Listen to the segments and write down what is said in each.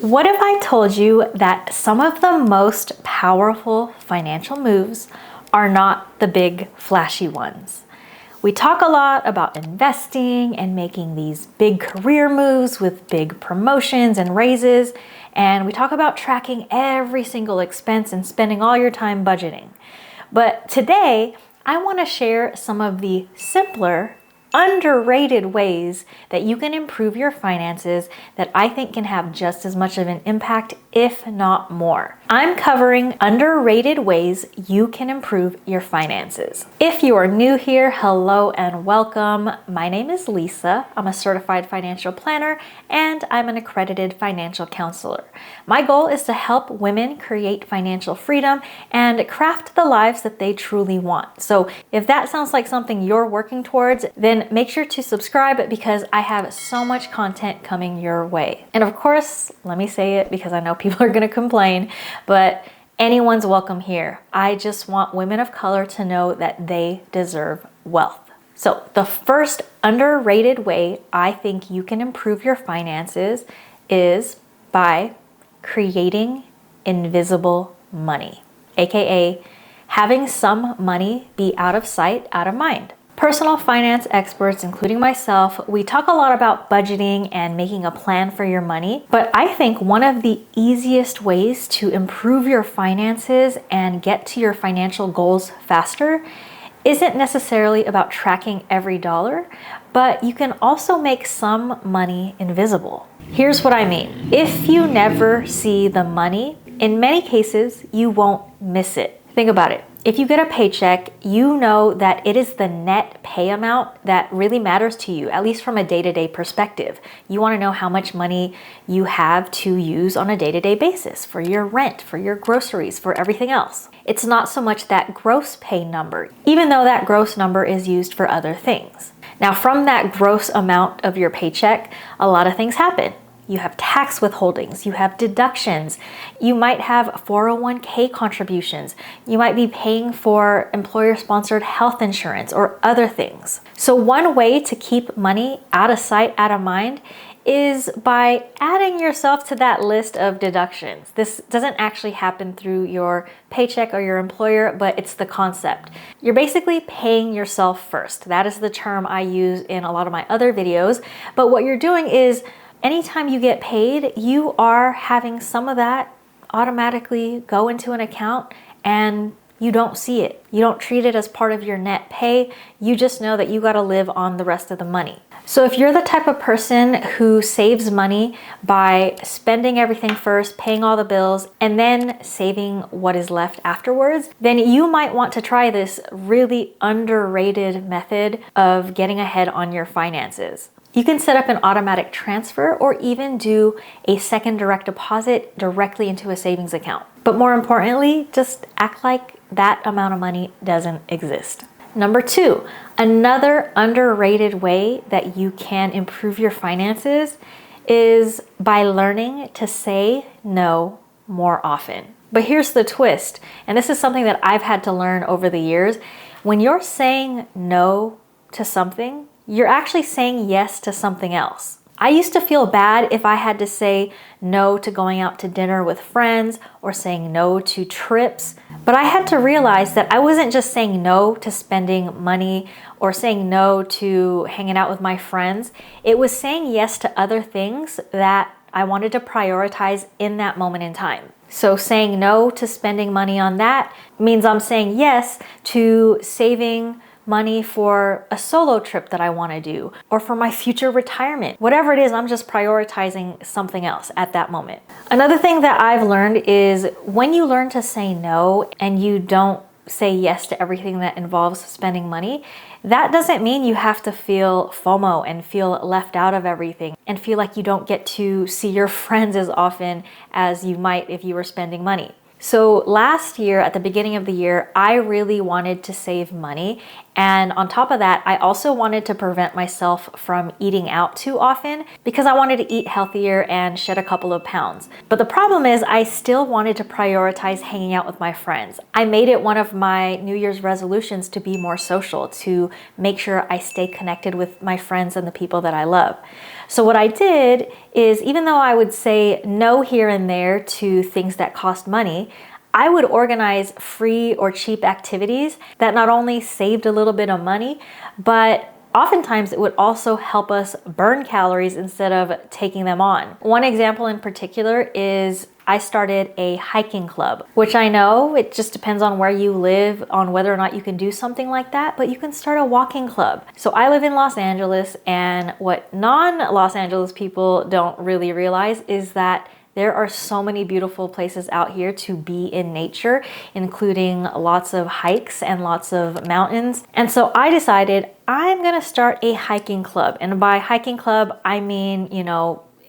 What if I told you that some of the most powerful financial moves are not the big flashy ones? We talk a lot about investing and making these big career moves with big promotions and raises, and we talk about tracking every single expense and spending all your time budgeting. But today, I want to share some of the simpler, underrated ways that you can improve your finances that I think can have just as much of an impact, if not more. I'm covering underrated ways you can improve your finances. If you are new here, hello and welcome. My name is Lissa. I'm a certified financial planner and I'm an accredited financial counselor. My goal is to help women create financial freedom and craft the lives that they truly want. So if that sounds like something you're working towards, then make sure to subscribe because I have so much content coming your way. And of course, let me say it because I know people are going to complain, but anyone's welcome here. I just want women of color to know that they deserve wealth. So the first underrated way I think you can improve your finances is by creating invisible money, aka having some money be out of sight, out of mind. Personal finance experts, including myself, we talk a lot about budgeting and making a plan for your money, but I think one of the easiest ways to improve your finances and get to your financial goals faster isn't necessarily about tracking every dollar, but you can also make some money invisible. Here's what I mean. If you never see the money, in many cases, you won't miss it. Think about it. If you get a paycheck, you know that it is the net pay amount that really matters to you, at least from a day-to-day perspective. You want to know how much money you have to use on a day-to-day basis for your rent, for your groceries, for everything else. It's not so much that gross pay number, even though that gross number is used for other things. Now, from that gross amount of your paycheck, a lot of things happen. You have tax withholdings, you have deductions, you might have 401k contributions, you might be paying for employer-sponsored health insurance or other things. So one way to keep money out of sight, out of mind is by adding yourself to that list of deductions. This doesn't actually happen through your paycheck or your employer, but it's the concept. You're basically paying yourself first. That is the term I use in a lot of my other videos. But what you're doing is anytime you get paid, you are having some of that automatically go into an account and you don't see it. You don't treat it as part of your net pay. You just know that you got to live on the rest of the money. So if you're the type of person who saves money by spending everything first, paying all the bills, and then saving what is left afterwards, then you might want to try this really underrated method of getting ahead on your finances. You can set up an automatic transfer or even do a second direct deposit directly into a savings account. But more importantly, just act like that amount of money doesn't exist. Number two, another underrated way that you can improve your finances is by learning to say no more often. But here's the twist, and this is something that I've had to learn over the years. When you're saying no to something, you're actually saying yes to something else. I used to feel bad if I had to say no to going out to dinner with friends or saying no to trips, but I had to realize that I wasn't just saying no to spending money or saying no to hanging out with my friends. It was saying yes to other things that I wanted to prioritize in that moment in time. So saying no to spending money on that means I'm saying yes to saving money for a solo trip that I want to do or for my future retirement. Whatever it is, I'm just prioritizing something else at that moment. Another thing that I've learned is when you learn to say no and you don't say yes to everything that involves spending money, that doesn't mean you have to feel FOMO and feel left out of everything and feel like you don't get to see your friends as often as you might if you were spending money. So last year, at the beginning of the year, I really wanted to save money And on top of that, I also wanted to prevent myself from eating out too often because I wanted to eat healthier and shed a couple of pounds. But the problem is I still wanted to prioritize hanging out with my friends. I made it one of my New Year's resolutions to be more social, to make sure I stay connected with my friends and the people that I love. So what I did is, even though I would say no here and there to things that cost money, I would organize free or cheap activities that not only saved a little bit of money, but oftentimes it would also help us burn calories instead of taking them on. One example in particular is I started a hiking club, which I know it just depends on where you live on whether or not you can do something like that, but you can start a walking club. So I live in Los Angeles, and what non-Los Angeles people don't really realize is that there are so many beautiful places out here to be in nature, including lots of hikes and lots of mountains. And so I decided I'm gonna start a hiking club. And by hiking club, I mean,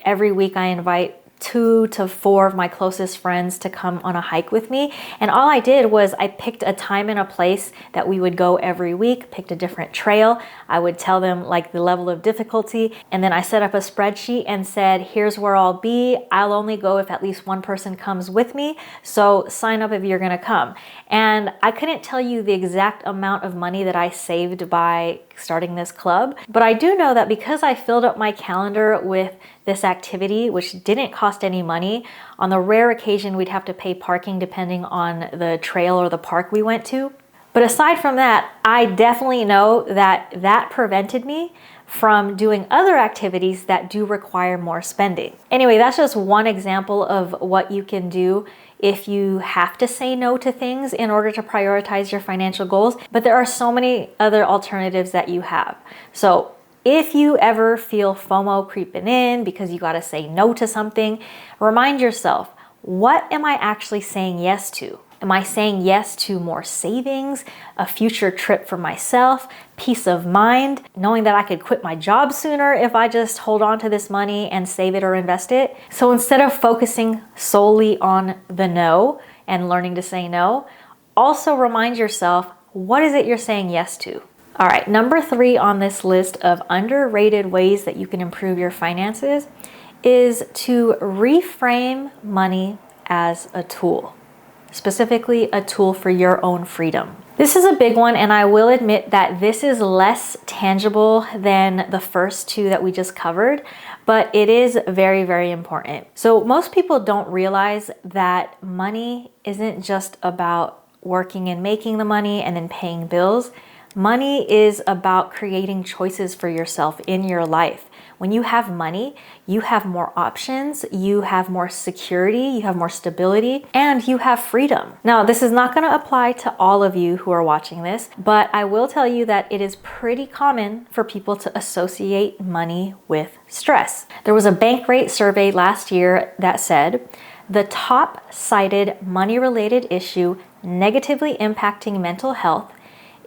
every week I invite 2 to 4 of my closest friends to come on a hike with me. And all I did was I picked a time and a place that we would go every week, picked a different trail. I would tell them like the level of difficulty. And then I set up a spreadsheet and said, here's where I'll be. I'll only go if at least one person comes with me. So sign up if you're gonna come. And I couldn't tell you the exact amount of money that I saved by starting this club, but I do know that because I filled up my calendar with this activity, which didn't cost any money, on the rare occasion we'd have to pay parking depending on the trail or the park we went to. But aside from that, I definitely know that prevented me from doing other activities that do require more spending. Anyway, that's just one example of what you can do if you have to say no to things in order to prioritize your financial goals. But there are so many other alternatives that you have. So if you ever feel FOMO creeping in because you gotta say no to something, remind yourself, what am I actually saying yes to? Am I saying yes to more savings, a future trip for myself, peace of mind, knowing that I could quit my job sooner if I just hold on to this money and save it or invest it? So instead of focusing solely on the no and learning to say no, also remind yourself, what is it you're saying yes to? All right, number 3 on this list of underrated ways that you can improve your finances is to reframe money as a tool. Specifically a tool for your own freedom. This is a big one, and I will admit that this is less tangible than the first 2 that we just covered, but it is very, very important. So most people don't realize that money isn't just about working and making the money and then paying bills. Money is about creating choices for yourself in your life. When you have money, you have more options, you have more security, you have more stability, and you have freedom. Now, this is not going to apply to all of you who are watching this, but I will tell you that it is pretty common for people to associate money with stress. There was a Bankrate survey last year that said the top cited money-related issue negatively impacting mental health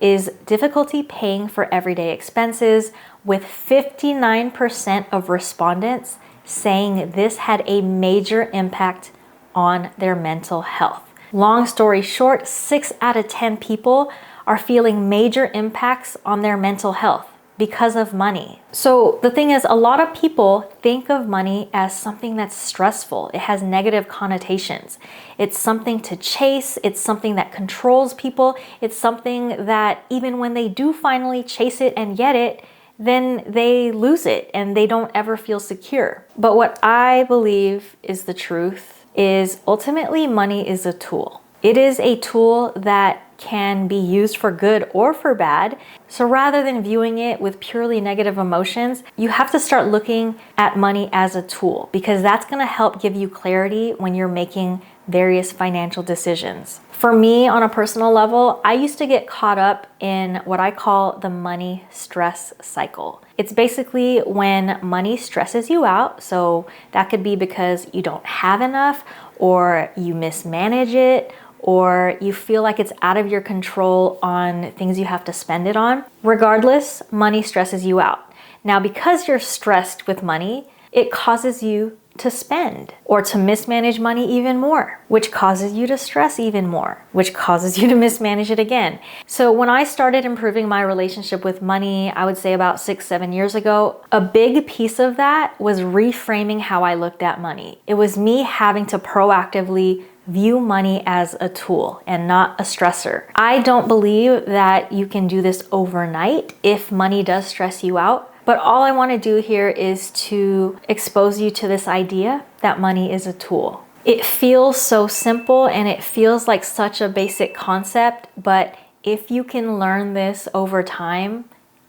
is difficulty paying for everyday expenses, with 59% of respondents saying this had a major impact on their mental health. Long story short, 6 out of 10 people are feeling major impacts on their mental health because of money. So the thing is, a lot of people think of money as something that's stressful. It has negative connotations. It's something to chase. It's something that controls people. It's something that even when they do finally chase it and get it, then they lose it and they don't ever feel secure. But what I believe is the truth is ultimately money is a tool. It is a tool that can be used for good or for bad. So rather than viewing it with purely negative emotions, you have to start looking at money as a tool, because that's going to help give you clarity when you're making various financial decisions. For me, on a personal level, I used to get caught up in what I call the money stress cycle. It's basically when money stresses you out. So that could be because you don't have enough, or you mismanage it, or you feel like it's out of your control on things you have to spend it on. Regardless, money stresses you out. Now, because you're stressed with money, it causes you to spend or to mismanage money even more, which causes you to stress even more, which causes you to mismanage it again. So when I started improving my relationship with money, I would say about 6-7 years ago, a big piece of that was reframing how I looked at money. It was me having to proactively view money as a tool and not a stressor. I don't believe that you can do this overnight if money does stress you out. But all I want to do here is to expose you to this idea that money is a tool. It feels so simple and it feels like such a basic concept, but if you can learn this over time,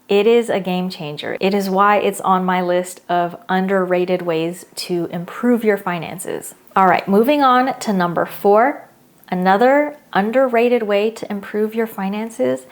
it is a game changer. It is why it's on my list of underrated ways to improve your finances. All right, moving on to number 4. Another underrated way to improve your finances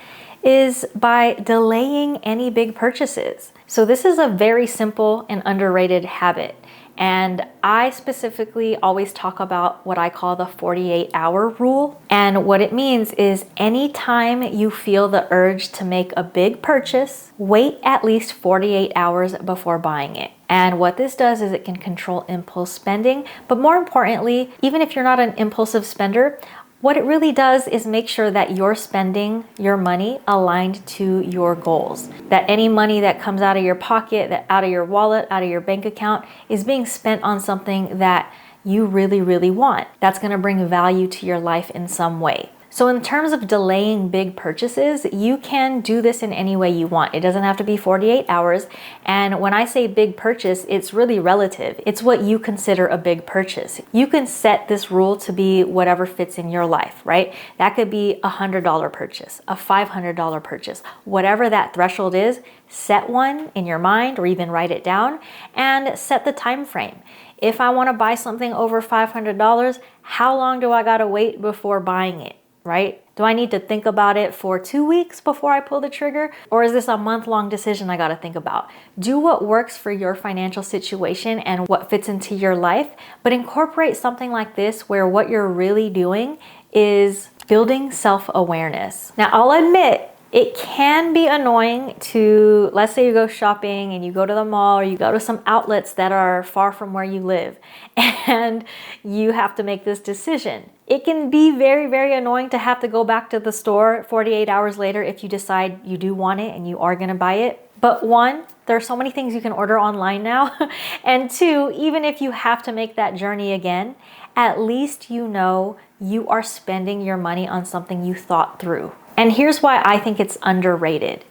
is by delaying any big purchases. So this is a very simple and underrated habit. And I specifically always talk about what I call the 48-hour rule. And what it means is anytime you feel the urge to make a big purchase, wait at least 48 hours before buying it. And what this does is it can control impulse spending. But more importantly, even if you're not an impulsive spender, what it really does is make sure that you're spending your money aligned to your goals. That any money that comes out of your pocket, that out of your wallet, out of your bank account is being spent on something that you really, really want. That's going to bring value to your life in some way. So in terms of delaying big purchases, you can do this in any way you want. It doesn't have to be 48 hours. And when I say big purchase, it's really relative. It's what you consider a big purchase. You can set this rule to be whatever fits in your life, right? That could be a $100 purchase, a $500 purchase, whatever that threshold is, set one in your mind or even write it down and set the time frame. If I want to buy something over $500, how long do I got to wait before buying it? Right? Do I need to think about it for 2 weeks before I pull the trigger? Or is this a month-long decision I got to think about? Do what works for your financial situation and what fits into your life, but incorporate something like this where what you're really doing is building self-awareness. Now, I'll admit, it can be annoying to, let's say you go shopping and you go to the mall or you go to some outlets that are far from where you live and you have to make this decision. It can be very, very annoying to have to go back to the store 48 hours later if you decide you do want it and you are going to buy it. But one, there are so many things you can order online now. And two, even if you have to make that journey again, at least you know you are spending your money on something you thought through. And here's why I think it's underrated.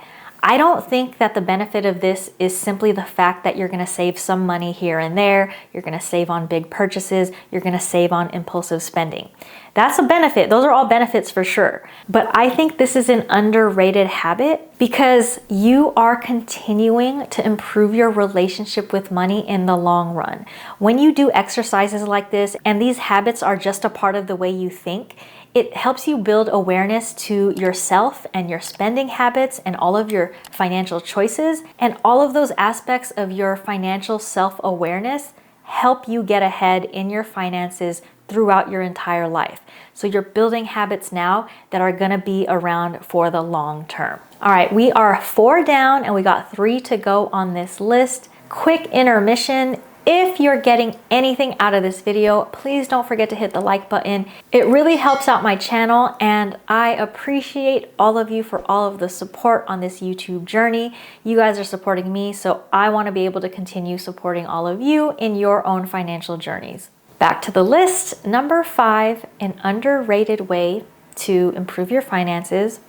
I don't think that the benefit of this is simply the fact that you're going to save some money here and there, you're going to save on big purchases, you're going to save on impulsive spending. That's a benefit. Those are all benefits for sure. But I think this is an underrated habit because you are continuing to improve your relationship with money in the long run. When you do exercises like this, and these habits are just a part of the way you think, it helps you build awareness to yourself and your spending habits and all of your financial choices. And all of those aspects of your financial self-awareness help you get ahead in your finances throughout your entire life. So you're building habits now that are gonna be around for the long term. All right, we are 4 down and we got 3 to go on this list. Quick intermission. If you're getting anything out of this video, please don't forget to hit the like button. It really helps out my channel and I appreciate all of you for all of the support on this YouTube journey. You guys are supporting me, so I want to be able to continue supporting all of you in your own financial journeys. Back to the list, number 5, an underrated way to improve your finances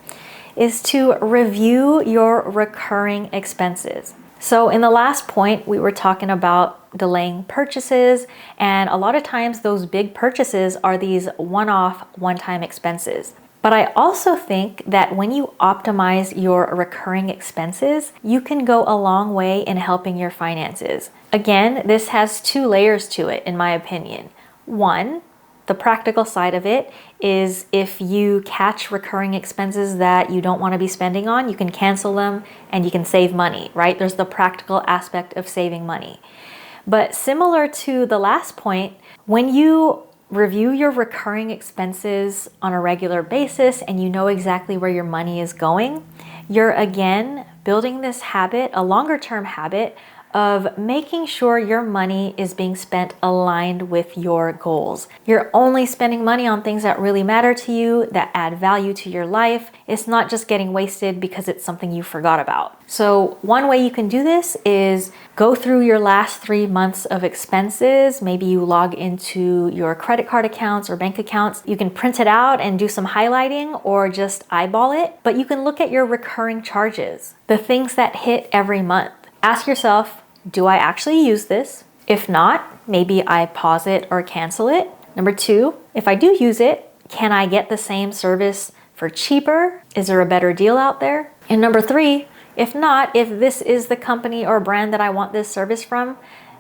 is to review your recurring expenses. So in the last point, we were talking about delaying purchases, and a lot of times those big purchases are these one-off, one-time expenses. But I also think that when you optimize your recurring expenses, you can go a long way in helping your finances. Again, this has 2 layers to it, in my opinion. One, the practical side of it is if you catch recurring expenses that you don't want to be spending on, you can cancel them and you can save money, right? There's the practical aspect of saving money. But similar to the last point, when you review your recurring expenses on a regular basis and you know exactly where your money is going, you're again building this habit, a longer term habit of making sure your money is being spent aligned with your goals. You're only spending money on things that really matter to you, that add value to your life. It's not just getting wasted because it's something you forgot about. So one way you can do this is go through your last 3 months of expenses. Maybe you log into your credit card accounts or bank accounts. You can print it out and do some highlighting or just eyeball it, but you can look at your recurring charges, the things that hit every month. Ask yourself, do I actually use this? If not, maybe I pause it or cancel it. Number 2, if I do use it, can I get the same service for cheaper? Is there a better deal out there? And number 3, if not, if this is the company or brand that I want this service from,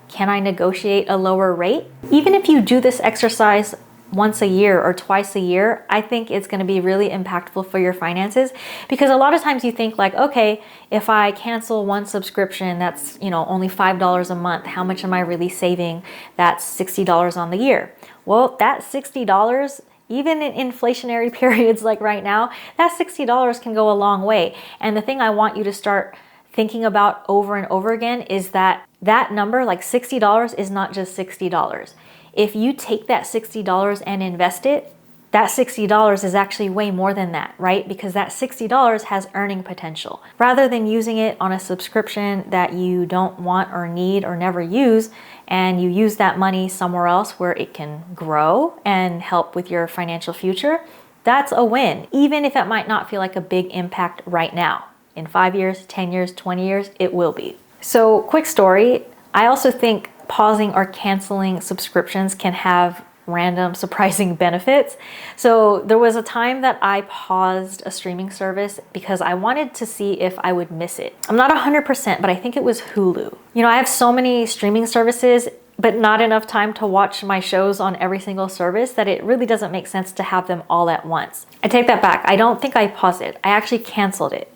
can I negotiate a lower rate? Even if you do this exercise once a year or twice a year, I think it's going to be really impactful for your finances, because a lot of times you think like, okay, if I cancel one subscription, that's, only $5 a month. How much am I really saving? That's $60 on the year. Well, that $60, even in inflationary periods like right now, that $60 can go a long way. And the thing I want you to start thinking about over and over again is that number, like $60, is not just $60. If you take that $60 and invest it, that $60 is actually way more than that, right? Because that $60 has earning potential. Rather than using it on a subscription that you don't want or need or never use, and you use that money somewhere else where it can grow and help with your financial future, that's a win, even if it might not feel like a big impact right now. In 5 years, 10 years, 20 years, it will be. So, quick story, I also think pausing or canceling subscriptions can have random surprising benefits. So there was a time that I paused a streaming service because I wanted to see if I would miss it. I'm not 100%, but I think it was Hulu. I have so many streaming services, but not enough time to watch my shows on every single service that it really doesn't make sense to have them all at once. I take that back. I don't think I paused it. I actually canceled it.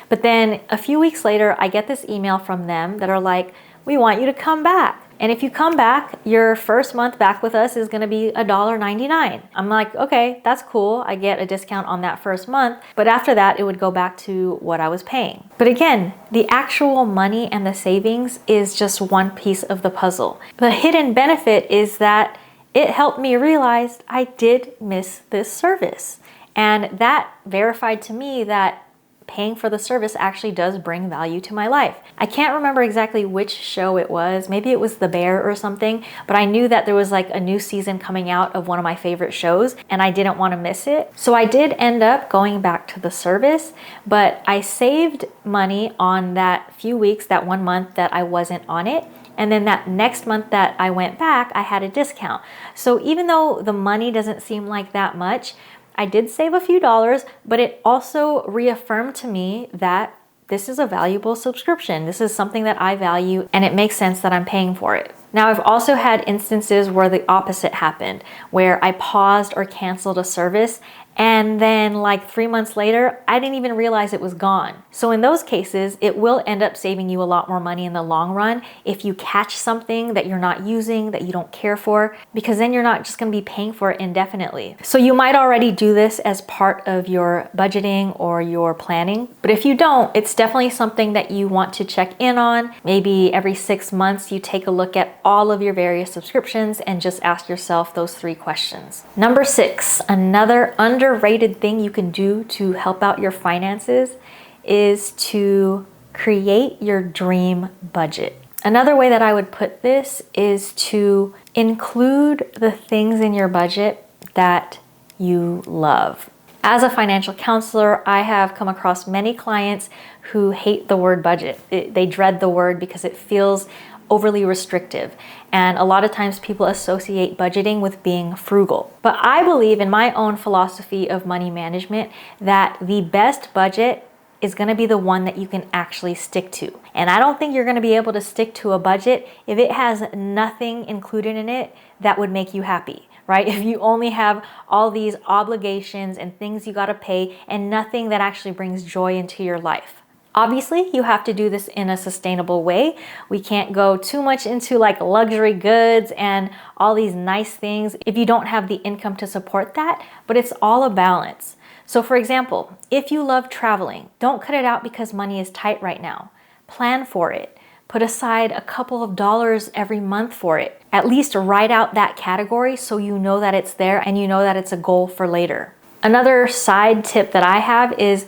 But then a few weeks later, I get this email from them that are like, we want you to come back. And if you come back, your first month back with us is going to be $1.99. I'm like, okay, that's cool. I get a discount on that first month. But after that, it would go back to what I was paying. But again, the actual money and the savings is just one piece of the puzzle. The hidden benefit is that it helped me realize I did miss this service. And that verified to me that paying for the service actually does bring value to my life. I can't remember exactly which show it was. Maybe it was The Bear or something, but I knew that there was like a new season coming out of one of my favorite shows and I didn't want to miss it. So I did end up going back to the service, but I saved money on that few weeks, that 1 month that I wasn't on it. And then that next month that I went back, I had a discount. So even though the money doesn't seem like that much, I did save a few dollars, but it also reaffirmed to me that this is a valuable subscription. This is something that I value and it makes sense that I'm paying for it. Now, I've also had instances where the opposite happened, where I paused or canceled a service and then like 3 months later, I didn't even realize it was gone. So in those cases, it will end up saving you a lot more money in the long run if you catch something that you're not using, that you don't care for, because then you're not just gonna be paying for it indefinitely. So you might already do this as part of your budgeting or your planning, but if you don't, it's definitely something that you want to check in on. Maybe every 6 months you take a look at all of your various subscriptions and just ask yourself those 3 questions. Number 6, another underrated thing you can do to help out your finances is to create your dream budget. Another way that I would put this is to include the things in your budget that you love. As a financial counselor, I have come across many clients who hate the word budget. They dread the word because it feels overly restrictive. And a lot of times people associate budgeting with being frugal. But I believe in my own philosophy of money management that the best budget is going to be the one that you can actually stick to. And I don't think you're going to be able to stick to a budget if it has nothing included in it that would make you happy, right? If you only have all these obligations and things you got to pay and nothing that actually brings joy into your life. Obviously, you have to do this in a sustainable way. We can't go too much into like luxury goods and all these nice things if you don't have the income to support that, but it's all a balance. So for example, if you love traveling, don't cut it out because money is tight right now. Plan for it. Put aside a couple of dollars every month for it. At least write out that category so you know that it's there and you know that it's a goal for later. Another side tip that I have is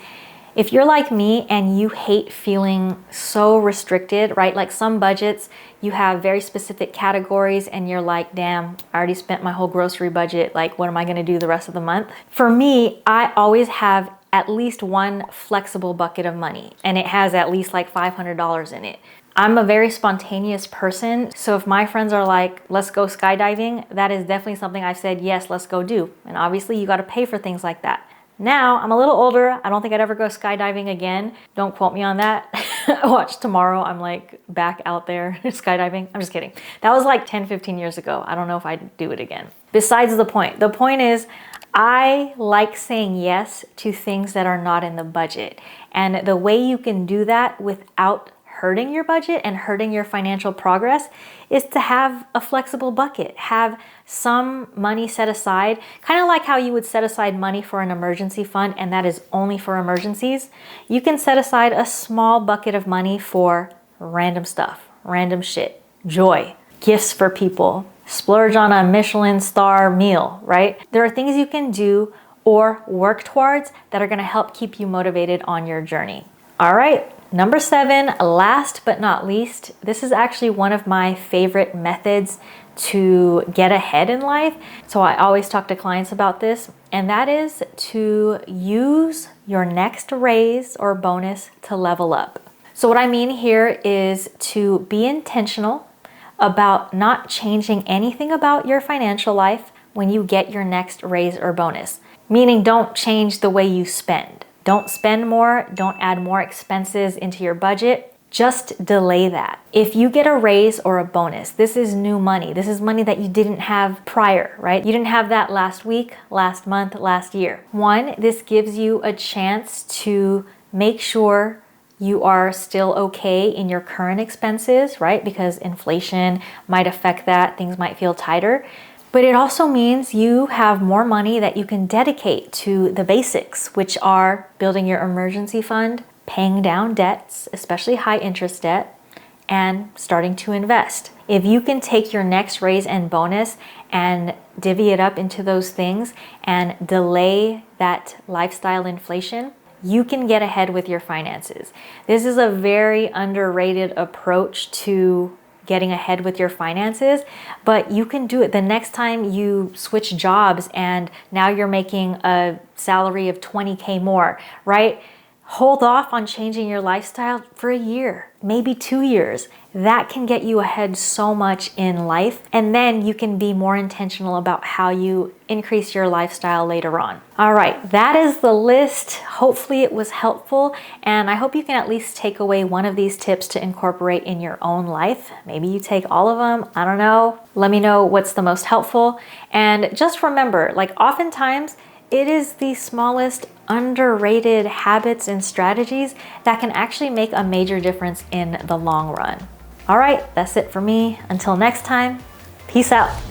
if you're like me and you hate feeling so restricted, right? Like some budgets, you have very specific categories and you're like, damn, I already spent my whole grocery budget. Like, what am I gonna do the rest of the month? For me, I always have at least one flexible bucket of money and it has at least like $500 in it. I'm a very spontaneous person. So if my friends are like, let's go skydiving, that is definitely something I've said, yes, let's go do. And obviously you gotta pay for things like that. Now, I'm a little older. I don't think I'd ever go skydiving again. Don't quote me on that. Watch tomorrow, I'm like back out there skydiving. I'm just kidding. That was like 10, 15 years ago. I don't know if I'd do it again. Besides the point. The point is, I like saying yes to things that are not in the budget. And the way you can do that without hurting your budget and hurting your financial progress is to have a flexible bucket. Have some money set aside, kind of like how you would set aside money for an emergency fund, and that is only for emergencies. You can set aside a small bucket of money for random stuff, random shit, joy, gifts for people, splurge on a Michelin star meal, right? There are things you can do or work towards that are gonna help keep you motivated on your journey. All right. Number 7, last but not least, this is actually one of my favorite methods to get ahead in life. So I always talk to clients about this, and that is to use your next raise or bonus to level up. So what I mean here is to be intentional about not changing anything about your financial life when you get your next raise or bonus. Meaning don't change the way you spend. Don't spend more, don't add more expenses into your budget, just delay that. If you get a raise or a bonus, this is new money. This is money that you didn't have prior, right? You didn't have that last week, last month, last year. One, this gives you a chance to make sure you are still okay in your current expenses, right? Because inflation might affect that, things might feel tighter. But it also means you have more money that you can dedicate to the basics, which are building your emergency fund, paying down debts, especially high interest debt, and starting to invest. If you can take your next raise and bonus and divvy it up into those things and delay that lifestyle inflation, you can get ahead with your finances. This is a very underrated approach to getting ahead with your finances, but you can do it the next time you switch jobs and now you're making a salary of 20K more, right? Hold off on changing your lifestyle for a year, maybe 2 years. That can get you ahead so much in life, and then you can be more intentional about how you increase your lifestyle later on. All right, that is the list. Hopefully it was helpful, and I hope you can at least take away one of these tips to incorporate in your own life. Maybe you take all of them, I don't know. Let me know what's the most helpful. And just remember, like oftentimes, it is the smallest underrated habits and strategies that can actually make a major difference in the long run. All right, that's it for me. Until next time, peace out.